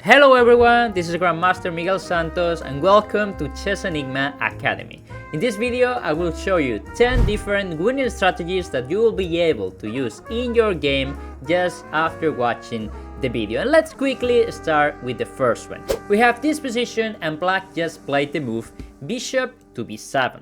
Hello everyone, this is Grandmaster Miguel Santos and welcome to Chess Enigma Academy. In this video I will show you 10 different winning strategies that you will be able to use in your game just after watching the video. And let's quickly start with the first one. We have this position and black just played the move bishop to b7.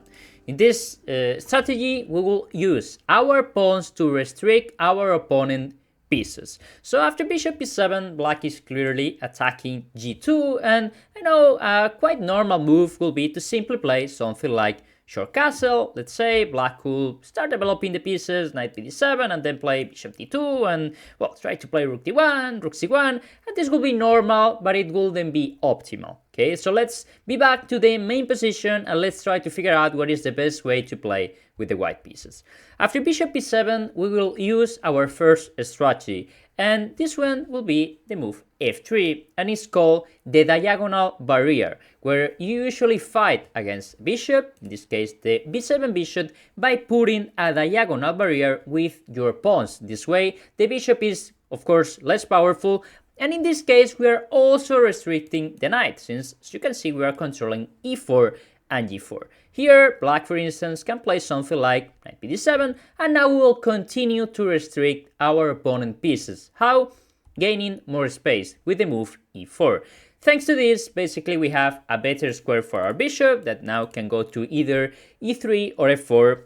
In this strategy we will use our pawns to restrict our opponent pieces. So after bishop b7, black is clearly attacking g2, and a quite normal move will be to simply play something like short castle. Let's say black will start developing the pieces, knight b7, and then play bishop d2, and well, try to play rook d1, rook c1, and this will be normal, but it will then be optimal. Okay, so let's be back to the main position and let's try to figure out what is the best way to play with the white pieces. After bishop b7, we will use our first strategy, and this one will be the move f3, and it's called the diagonal barrier, where you usually fight against bishop, in this case the b7 bishop, by putting a diagonal barrier with your pawns. This way the bishop is of course less powerful, and in this case we are also restricting the knight, since as you can see we are controlling e4 and g4. Here, black, for instance, can play something like knight b7, and now we will continue to restrict our opponent pieces. How? Gaining more space with the move e4. Thanks to this, basically we have a better square for our bishop that now can go to either e3 or f4.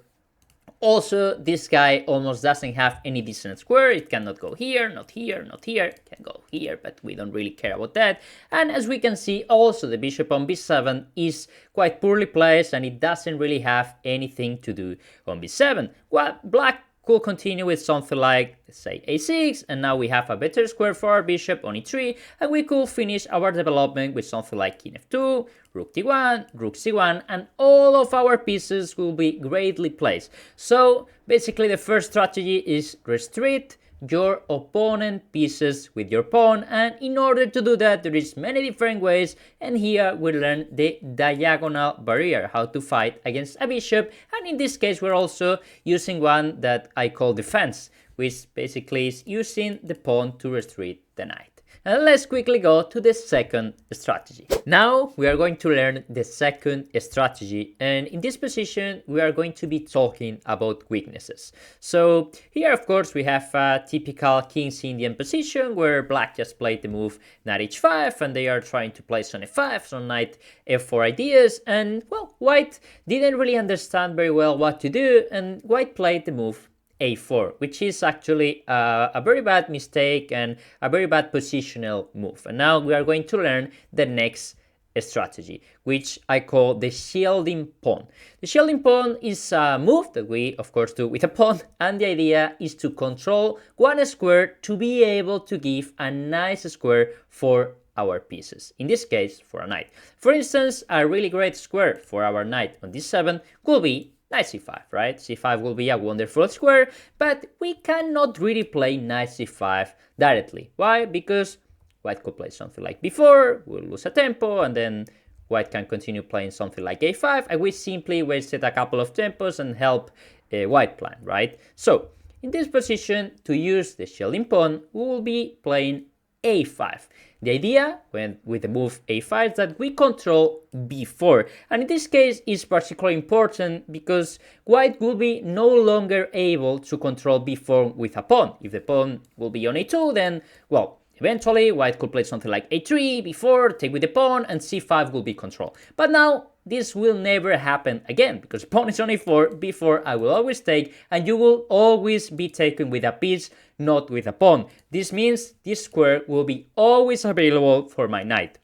Also, this guy almost doesn't have any decent square. It cannot go here, not here, not here. It can go here, but we don't really care about that. And as we can see, also the bishop on b7 is quite poorly placed, and it doesn't really have anything to do on b7. Well, black could continue with something like, let's say, a6, and now we have a better square for our bishop on e3, and we could finish our development with something like king f2, rook d1, rook c1, and all of our pieces will be greatly placed. So basically the first strategy is restrict your opponent pieces with your pawn, and in order to do that there is many different ways, and here we learn the diagonal barrier, how to fight against a bishop, and in this case we're also using one that I call defense, which basically is using the pawn to restrict the knight. And let's quickly go to the second strategy. Now we are going to learn the second strategy, and in this position we are going to be talking about weaknesses. So here of course we have a typical King's Indian position where black just played the move knight h5, and they are trying to play some f5, some knight f4 ideas, and well, white didn't really understand very well what to do, and white played the move a4, which is actually a very bad mistake and a very bad positional move. And now we are going to learn the next strategy, which I call the shielding pawn. The shielding pawn is a move that we of course do with a pawn, and the idea is to control one square to be able to give a nice square for our pieces, in this case for a knight. For instance, a really great square for our knight on d7 could be knight c5, right? c5 will be a wonderful square, but we cannot really play knight c5 directly. Why? Because white could play something like b4, we'll lose a tempo, and then white can continue playing something like a5, and we simply wasted a couple of tempos and help white plan, right? So in this position, to use the shielding pawn, we will be playing a5. The idea with the move a5 is that we control b4, and in this case is particularly important because white will be no longer able to control b4 with a pawn. If the pawn will be on a2, then well, eventually white could play something like a3, b4, take with the pawn, and c5 will be controlled. But now this will never happen again, because pawn is on a4, b4 I will always take, and you will always be taken with a piece, not with a pawn. This means this square will be always available for my knight.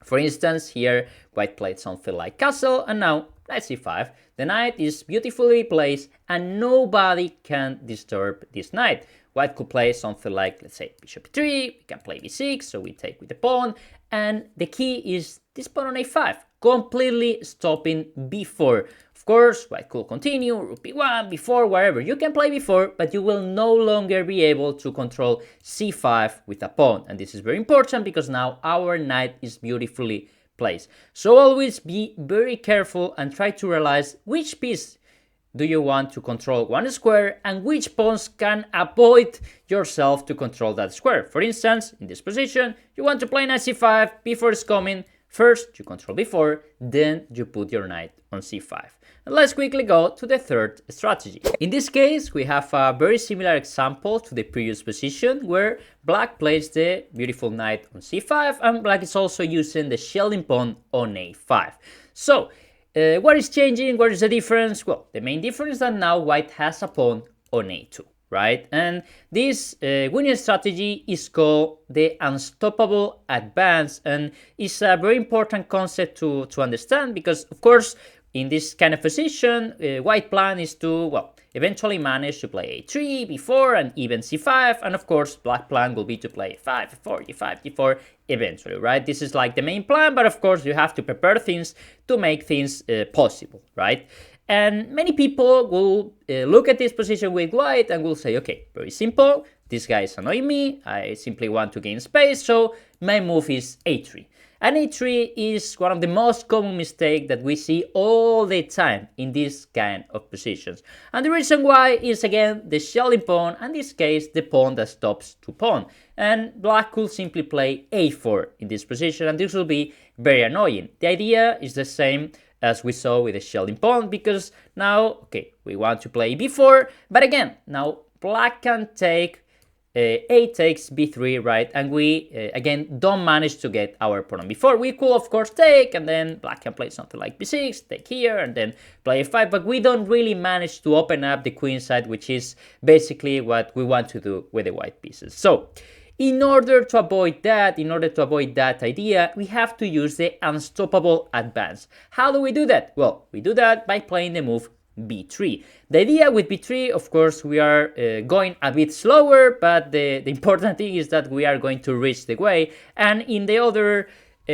For instance, here white played something like castle, and now knight c5. The knight is beautifully placed, and nobody can disturb this knight. White could play something like, let's say, bishop e3, we can play b6, so we take with the pawn, and the key is this pawn on a5, completely stopping b4. Of course, white could continue, rook b1, b4, wherever. You can play b4, but you will no longer be able to control c5 with a pawn, and this is very important because now our knight is beautifully placed. So always be very careful and try to realize which piece do you want to control one square and which pawns can avoid yourself to control that square. For instance, in this position, you want to play knight c5, b4 is coming. First, you control b4, then you put your knight on c5. And let's quickly go to the third strategy. In this case, we have a very similar example to the previous position where black plays the beautiful knight on c5 and black is also using the shielding pawn on a5. So, what is changing? What is the difference? Well, the main difference is that now white has a pawn on a2. Right? And this winning strategy is called the unstoppable advance, and it's a very important concept to understand because, of course, in this kind of position, white plan is to, well, eventually manage to play a3, b4, and even c5, and of course, black plan will be to play a5, e4, e5, d4, eventually, right? This is like the main plan, but of course, you have to prepare things to make things possible, right? And many people will look at this position with white and will say, okay, very simple, this guy is annoying me, I simply want to gain space, so my move is a3. And a3 is one of the most common mistakes that we see all the time in this kind of positions. And the reason why is, again, the shielding pawn, and in this case, the pawn that stops to pawn. And black could simply play a4 in this position, and this will be very annoying. The idea is the same as we saw with the shielding pawn, because now, okay, we want to play b4, but again, now black can take a takes b3, right? And we, again, don't manage to get our pawn on b4. We could, of course, take, and then black can play something like b6, take here, and then play a5, but we don't really manage to open up the queen side, which is basically what we want to do with the white pieces. So, in order to avoid that idea, we have to use the unstoppable advance. How do we do that? Well, we do that by playing the move b3. The idea with b3, of course, we are going a bit slower, but the important thing is that we are going to reach the way. And in the other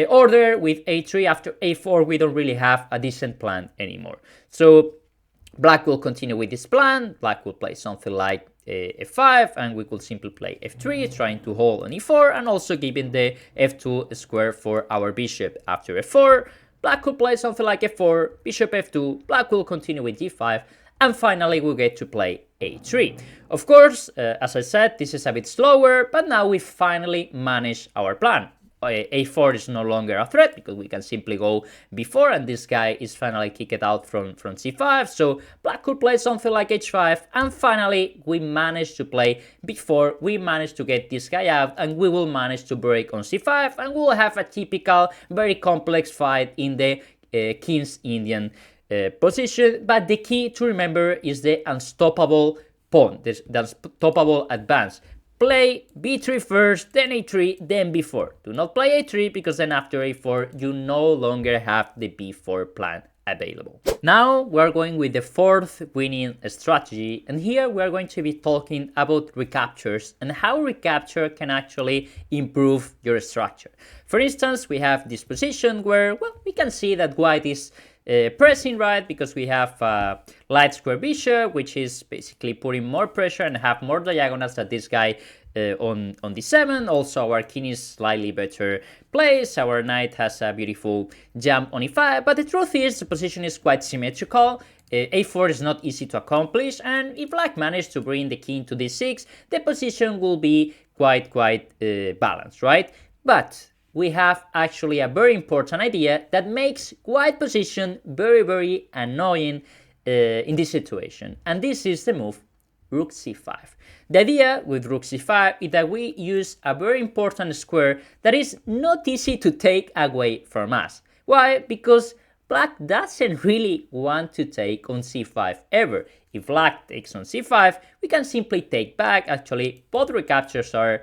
order with a3 after a4, we don't really have a decent plan anymore. So black will continue with this plan. Black will play something like f5, and we could simply play f3, trying to hold on e4, and also giving the f2 square for our bishop after f4. Black could play something like f4, bishop f2, black will continue with g5, and finally we get to play a3. Of course, as I said, this is a bit slower, but now we finally manage our plan. A4 is no longer a threat because we can simply go b4, and this guy is finally kicked out from c5. So black could play something like h5, and finally we managed to play b4. We managed to get this guy out, and we will manage to break on c5, and we'll have a typical, very complex fight in the King's Indian position. But the key to remember is the unstoppable pawn, the unstoppable advance. Play b3 first, then a3, then b4. Do not play a3 because then after a4 you no longer have the b4 plan available. Now we're going with the fourth winning strategy, and here we're going to be talking about recaptures and how recapture can actually improve your structure. For instance, we have this position where, well, we can see that white is pressing, right, because we have light square bishop, which is basically putting more pressure and have more diagonals than this guy on d7. Also, our king is slightly better placed. Our knight has a beautiful jump on e5, but the truth is the position is quite symmetrical. a4 is not easy to accomplish, and if black managed to bring the king to d6, the position will be quite balanced, right? But we have actually a very important idea that makes white position very annoying in this situation, and this is the move rook c5. The idea with rook c5 is that we use a very important square that is not easy to take away from us. Why? Because black doesn't really want to take on c5 ever. If black takes on c5, we can simply take back. Actually, both recaptures are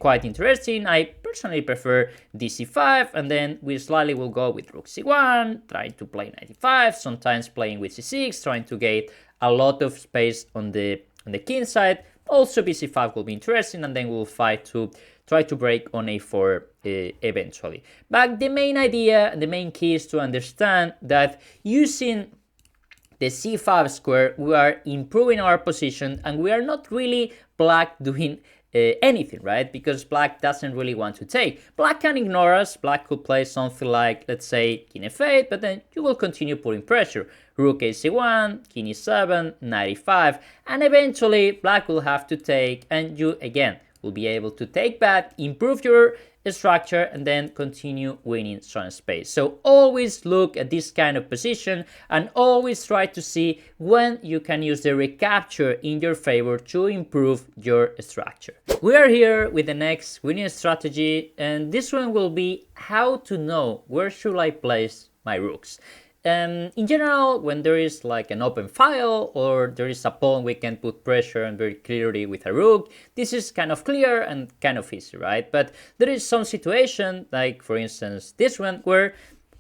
quite interesting. I personally prefer dc5, and then we slightly will go with rook c1, trying to play knight e5, sometimes playing with c6, trying to get a lot of space on the king side. Also bc5 will be interesting, and then we'll fight to try to break on a4 eventually. But the main idea, the main key is to understand that using the c5 square, we are improving our position, and we are not really black doing anything, right? Because black doesn't really want to take. Black can ignore us. Black could play something like, let's say, king f8, but then you will continue putting pressure. Rook ac1, king e7, knight e5, and eventually black will have to take, and you again will be able to take back, improve your structure, and then continue winning some space. So always look at this kind of position and always try to see when you can use the recapture in your favor to improve your structure. We are here with the next winning strategy, and this one will be how to know where should I place my rooks. In general, when there is like an open file or there is a pawn we can put pressure and very clearly with a rook, this is kind of clear and kind of easy, right? But there is some situation, like for instance this one, where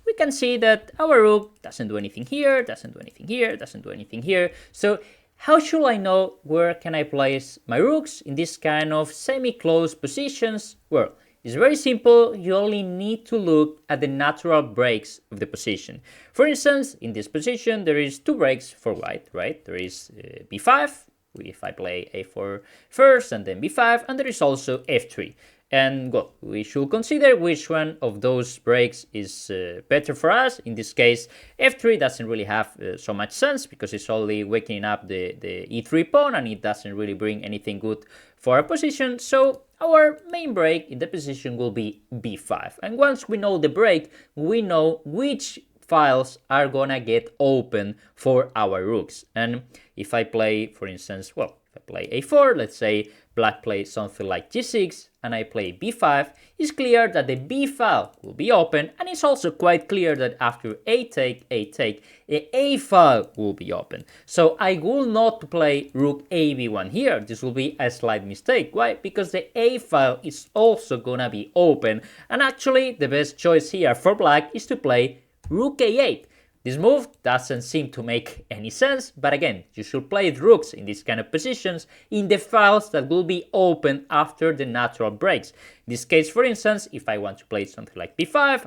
we can see that our rook doesn't do anything here, doesn't do anything here, doesn't do anything here. So how should I know where can I place my rooks in this kind of semi-close positions? Well, it's very simple. You only need to look at the natural breaks of the position. For instance, in this position, there is two breaks for white, right? There is b5, if I play a4 first, and then b5, and there is also f3. And well, we should consider which one of those breaks is better for us. In this case, f3 doesn't really have so much sense because it's only waking up the e3 pawn and it doesn't really bring anything good for our position. So our main break in the position will be b5. And once we know the break, we know which files are gonna get open for our rooks. And if I play, for instance, well, if I play a4, let's say black plays something like g6 and I play b5, it's clear that the b file will be open, and it's also quite clear that after a take, the a file will be open. So I will not play rook ab1 here. This will be a slight mistake. Why? Because the a file is also gonna be open, and actually the best choice here for black is to play rook a8. This move doesn't seem to make any sense, but again, you should play rooks in these kind of positions in the files that will be open after the natural breaks. In this case, for instance, if I want to play something like b5,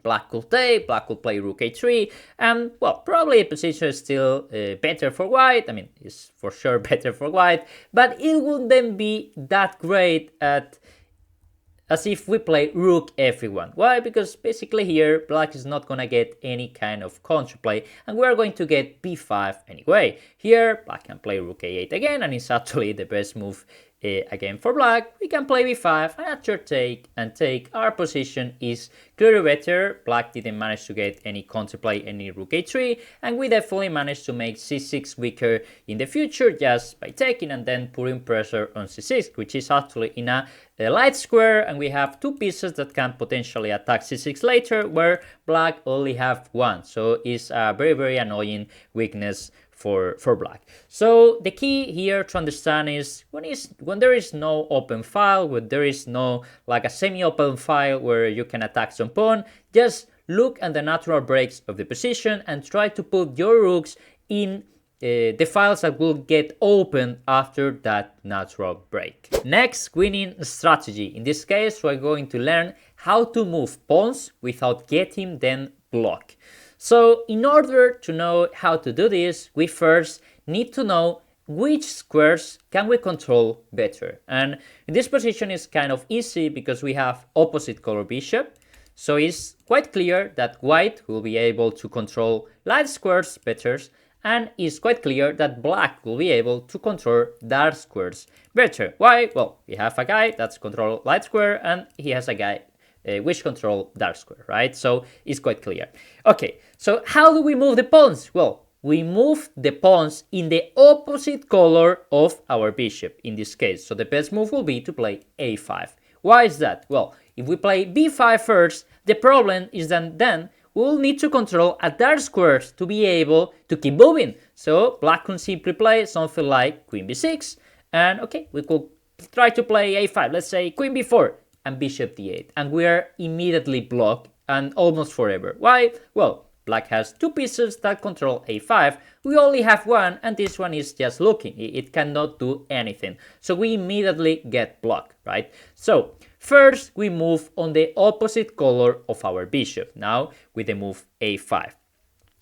black could take, black will play rook a3, and well, probably the position is still better for white. I mean, it's for sure better for white, but it wouldn't then be that great as if we play rook f1. Why? Because basically here black is not gonna get any kind of counterplay, and we're going to get b5 anyway. Here black can play rook a8 again, and it's actually the best move again for black. We can play b5, and after take and take, our position is clearly better. Black didn't manage to get any counterplay, any rook a3, and we definitely managed to make c6 weaker in the future just by taking and then putting pressure on c6, which is actually in a light square, and we have two pieces that can potentially attack c6 later, where black only have one. So it's a very, very annoying weakness for black. So the key here to understand is when there is no open file, when there is no like a semi-open file where you can attack some pawn, just look at the natural breaks of the position and try to put your rooks in the files that will get open after that natural break. Next winning strategy. In this case, we're going to learn how to move pawns without getting them blocked. So in order to know how to do this, we first need to know which squares can we control better. And in this position is kind of easy because we have opposite color bishop. So it's quite clear that white will be able to control light squares better, and it's quite clear that black will be able to control dark squares better. Why? Well, we have a guy that's control light square, and he has a guy which control dark square, right? So it's quite clear. Okay, so how do we move the pawns? Well, we move the pawns in the opposite color of our bishop in this case. So the best move will be to play a5. Why is that? Well, if we play b5 first, the problem is that then we'll need to control a dark square to be able to keep moving. So black can simply play something like queen b6, and okay, we could try to play a5, let's say queen b4 and bishop d8, and we are immediately blocked and almost forever. Why? Well, black has two pieces that control a5, we only have one, and this one is just looking, it cannot do anything, so we immediately get blocked, right? So first we move on the opposite color of our bishop, now with the move a5.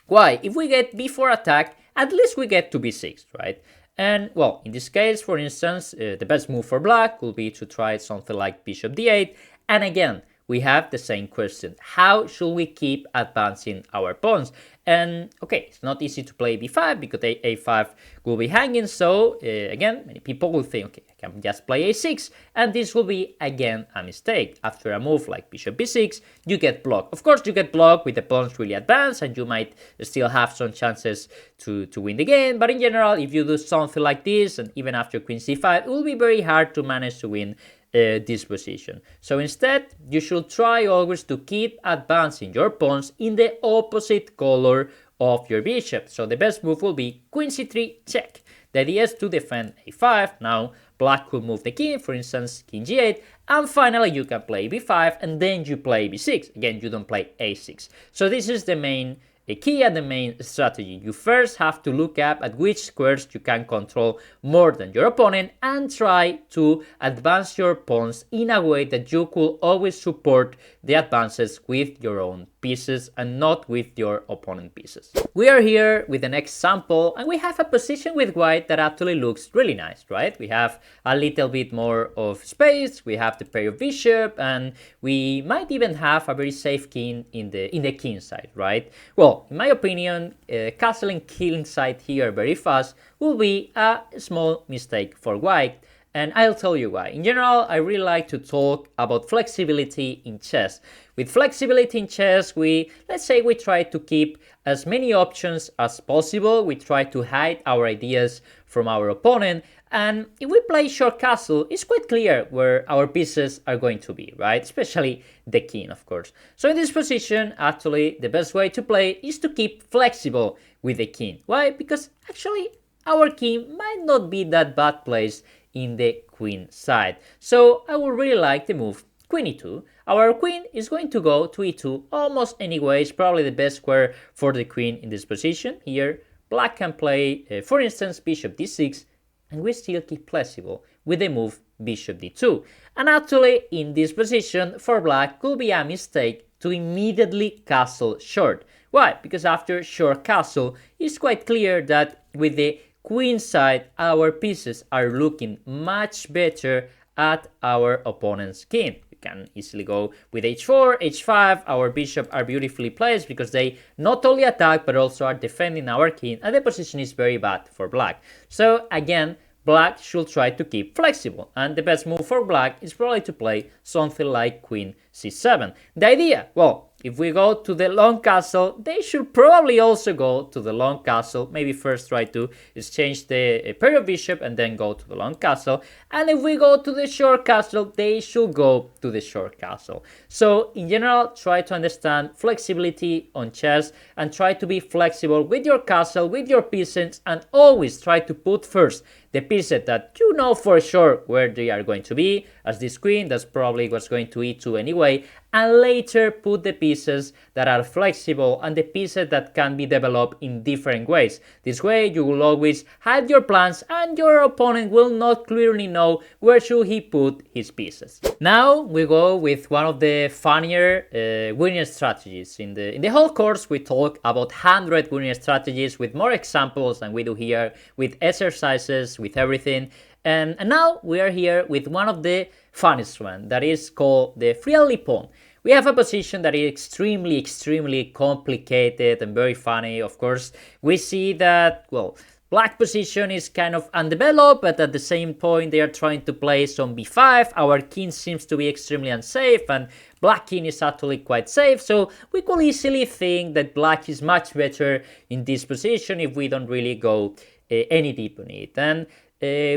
Why? If we get b4 attack, at least we get to b6, right? And well, in this case, for instance, the best move for black will be to try something like bishop d8. And again, we have the same question. How should we keep advancing our pawns? And okay, it's not easy to play b5 because a5 will be hanging. So again, many people will think, okay, I can just play a6. And this will be, again, a mistake. After a move like bishop b6, you get blocked. Of course, you get blocked with the pawns really advanced, and you might still have some chances to win the game. But in general, if you do something like this, and even after queen c5, it will be very hard to manage to win this position. So instead, you should try always to keep advancing your pawns in the opposite color of your bishop. So the best move will be queen c3 check. The idea is to defend a5. Now black could move the king, for instance king g8, and finally you can play b5 and then you play b6. Again, you don't play a6. So this is the main key and the main strategy. You first have to look up at which squares you can control more than your opponent and try to advance your pawns in a way that you could always support the advances with your own pieces and not with your opponent pieces. We are here with the next sample, and we have a position with white that actually looks really nice, right? We have a little bit more of space, we have the pair of bishop, and we might even have a very safe king in the king side, right? Well, in my opinion, castle and king side here very fast will be a small mistake for white. And I'll tell you why. In general, I really like to talk about flexibility in chess. With flexibility in chess, let's say we try to keep as many options as possible. We try to hide our ideas from our opponent. And if we play short castle, it's quite clear where our pieces are going to be, right? Especially the king, of course. So in this position, actually, the best way to play is to keep flexible with the king. Why? Because actually, our king might not be that bad placed in the queen side. So I would really like the move queen e2. Our queen is going to go to e2 almost anyway. It's probably the best square for the queen in this position. Here, black can play, for instance, bishop d6, and we still keep flexible with the move bishop d2. And actually, in this position, for black, could be a mistake to immediately castle short. Why? Because after short castle, it's quite clear that with the queen side, our pieces are looking much better at our opponent's king. We can easily go with h4, h5. Our bishops are beautifully placed because they not only attack but also are defending our king, and the position is very bad for black. So again, black should try to keep flexible, and the best move for black is probably to play something like queen c7. The idea, well, if we go to the long castle, they should probably also go to the long castle. Maybe first try to exchange the pair of bishop and then go to the long castle. And if we go to the short castle, they should go to the short castle. So in general, try to understand flexibility on chess and try to be flexible with your castle, with your pieces, and always try to put first the pieces that you know for sure where they are going to be. As this queen, that's probably what's going to e2 anyway, and later put the pieces that are flexible and the pieces that can be developed in different ways. This way you will always hide your plans and your opponent will not clearly know where should he put his pieces. Now we go with one of the funnier winning strategies. In the whole course we talk about 100 winning strategies with more examples than we do here, with exercises, with everything. And now we are here with one of the funniest one, that is called the friendly pawn. We have a position that is extremely complicated and very funny. Of course, we see that, well, black position is kind of undeveloped, but at the same point they are trying to play some b5. Our king seems to be extremely unsafe, and black king is actually quite safe. So we could easily think that black is much better in this position if we don't really go any deep on it. And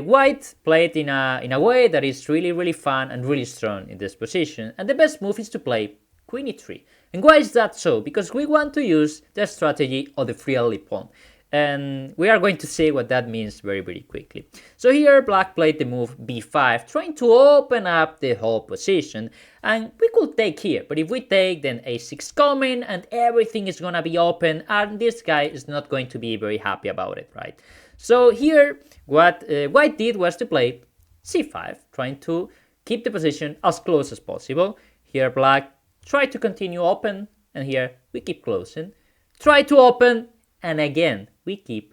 white played in a way that is really fun and really strong in this position, and the best move is to play queen e3. And why is that so? Because we want to use the strategy of the friendly pawn, and we are going to see what that means very quickly. So here black played the move b5, trying to open up the whole position, and we could take here, but if we take, then a6 coming and everything is gonna be open, and this guy is not going to be very happy about it, right? So here, what white did was to play c5, trying to keep the position as close as possible. Here black tried to continue open, and here we keep closing. Try to open, and again we keep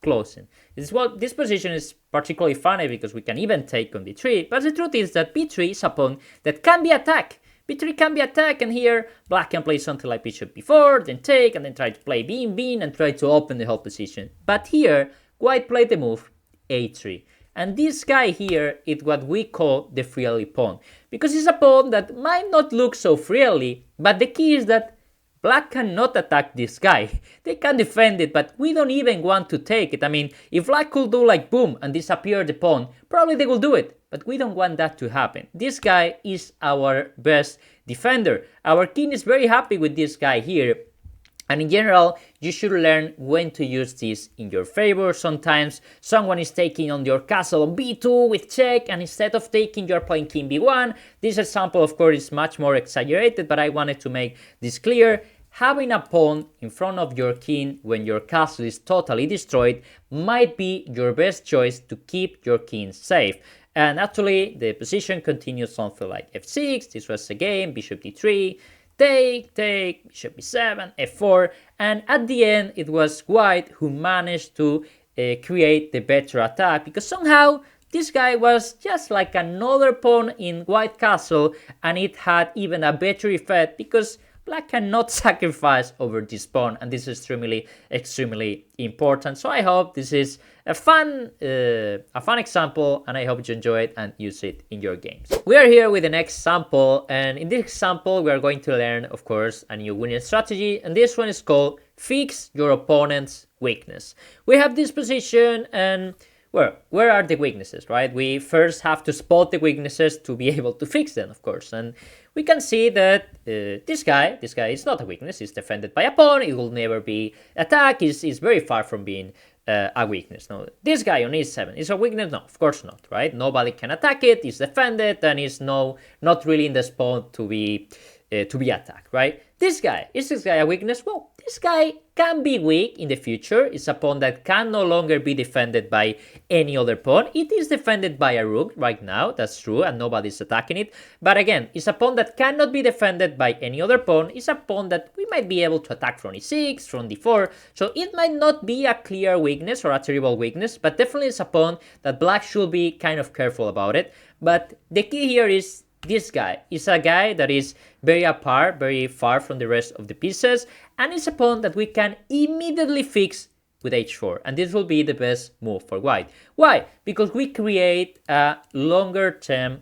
closing. This position is particularly funny because we can even take on b3, but the truth is that b3 is a pawn that can be attacked. b3 can be attacked, and here black can play something like bishop b4, then take, and then try to play b, and try to open the whole position. But here, white played the move a3. And this guy here is what we call the freely pawn, because it's a pawn that might not look so freely, but the key is that black cannot attack this guy. They can defend it, but we don't even want to take it. I mean, if black could do like boom and disappear the pawn, probably they will do it, but we don't want that to happen. This guy is our best defender. Our king is very happy with this guy here. And in general, you should learn when to use this in your favor. Sometimes someone is taking on your castle on b2 with check, and instead of taking, you're playing king b1. This example, of course, is much more exaggerated, but I wanted to make this clear. Having a pawn in front of your king when your castle is totally destroyed might be your best choice to keep your king safe. And actually, the position continues something like f6. This was the game, bishop d3. Take, bishop b7, f4, and at the end it was white who managed to create the better attack, because somehow this guy was just like another pawn in white castle, and it had even a better effect because black cannot sacrifice over this pawn, and this is extremely important. So I hope this is a fun example, and I hope you enjoy it and use it in your games. We are here with the next example, and in this example we are going to learn, of course, a new winning strategy, and this one is called fix your opponent's weakness. We have this position, and where are the weaknesses, right? We first have to spot the weaknesses to be able to fix them, of course. And we can see that this guy is not a weakness. He's defended by a pawn. It will never be attacked. He's very far from being a weakness. No, this guy on e7 is a weakness? No, of course not, right? Nobody can attack it. It's defended, and it's not really in the spot to be attacked, right? Is this guy a weakness? Well, this guy can be weak in the future. It's a pawn that can no longer be defended by any other pawn. It is defended by a rook right now, that's true, and nobody's attacking it. But again, it's a pawn that cannot be defended by any other pawn. It's a pawn that we might be able to attack from e6, from d4. So it might not be a clear weakness or a terrible weakness, but definitely it's a pawn that black should be kind of careful about it. But the key here is this guy is a guy that is very apart, very far from the rest of the pieces, and it's a pawn that we can immediately fix with h4, and this will be the best move for white. Why? Because we create a long-term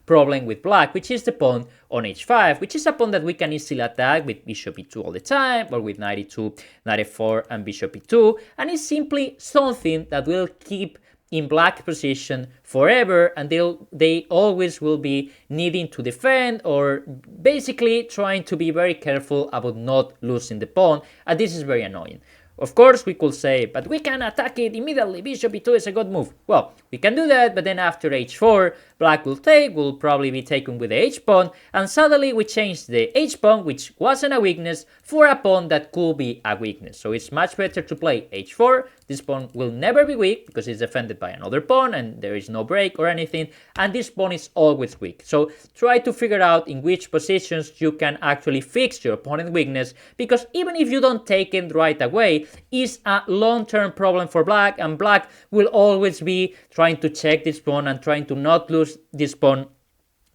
problem with black, which is the pawn on h5, which is a pawn that we can easily attack with bishop e2 all the time, or with knight e2, knight f4, and bishop e2, and it's simply something that will keep in black position forever, and they always will be needing to defend, or basically trying to be very careful about not losing the pawn, and this is very annoying. Of course, we could say, but we can attack it immediately, bishop e2 is a good move. Well, we can do that, but then after h4, black will probably be taken with the h-pawn, and suddenly we change the h-pawn, which wasn't a weakness, for a pawn that could be a weakness. So it's much better to play h4. This pawn will never be weak because it's defended by another pawn and there is no break or anything, and this pawn is always weak. So try to figure out in which positions you can actually fix your opponent's weakness, because even if you don't take it right away, it's a long-term problem for black, and black will always be trying to check this pawn and trying to not lose this pawn,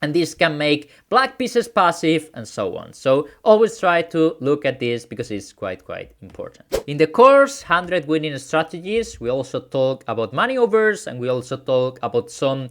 and this can make black pieces passive and so on. So always try to look at this because it's quite important. In the course 100 winning strategies, we also talk about maneuvers, and we also talk about some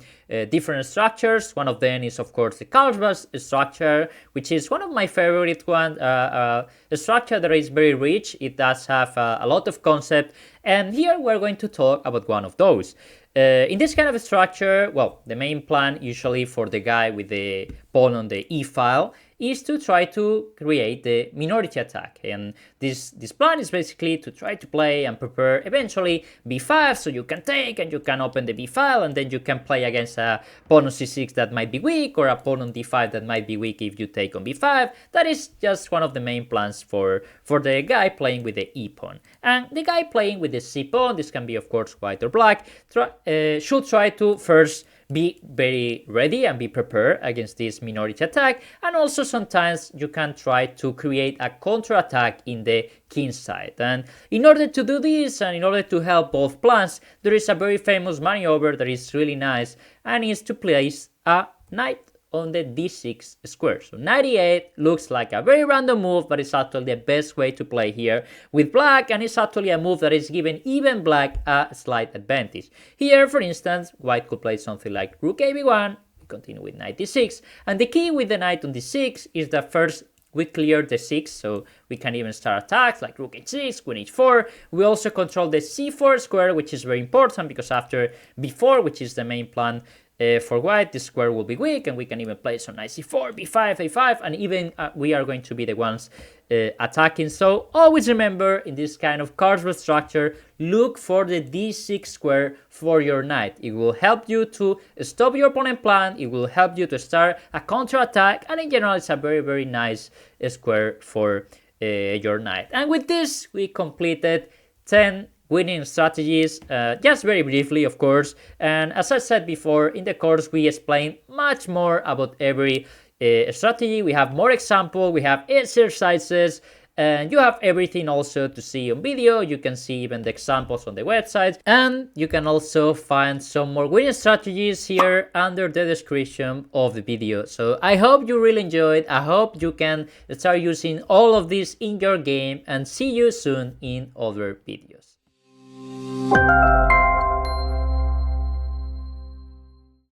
different structures. One of them is, of course, the Carlsbad structure, which is one of my favorite ones, a structure that is very rich. It does have a lot of concept, and here we're going to talk about one of those. In this kind of a structure, well, the main plan usually for the guy with the pawn on the e file is to try to create the minority attack, and this plan is basically to try to play and prepare eventually b5, so you can take and you can open the b file, and then you can play against a pawn on c6 that might be weak, or a pawn on d5 that might be weak if you take on b5. That is just one of the main plans for the guy playing with the e pawn. And the guy playing with the c pawn, this can be of course white or black, should try to first be very ready and be prepared against this minority attack. And also sometimes you can try to create a counter attack in the king side. And in order to do this and in order to help both plans, there is a very famous maneuver that is really nice, and is to place a knight on the d6 square. So 98 looks like a very random move, but it's actually the best way to play here with black, and it's actually a move that is giving even black a slight advantage. Here, for instance, white could play something like rook ab1, we continue with knight d6, and the key with the knight on d6 is that first we clear the 6, so we can even start attacks like rook h6, queen h4. We also control the c4 square, which is very important because after b4, which is the main plan for white, this square will be weak, and we can even play some knight c4, b5, a5, and even we are going to be the ones attacking. So always remember, in this kind of cardboard structure, look for the d6 square for your knight. It will help you to stop your opponent plan, it will help you to start a counter attack, and in general it's a very, very nice square for your knight. And with this, we completed 10 winning strategies, just very briefly, of course. And as I said before, in the course we explain much more about every strategy. We have more examples, we have exercises, and you have everything also to see on video. You can see even the examples on the website, and you can also find some more winning strategies here under the description of the video. So I hope you really enjoyed. I hope you can start using all of this in your game, and see you soon in other videos.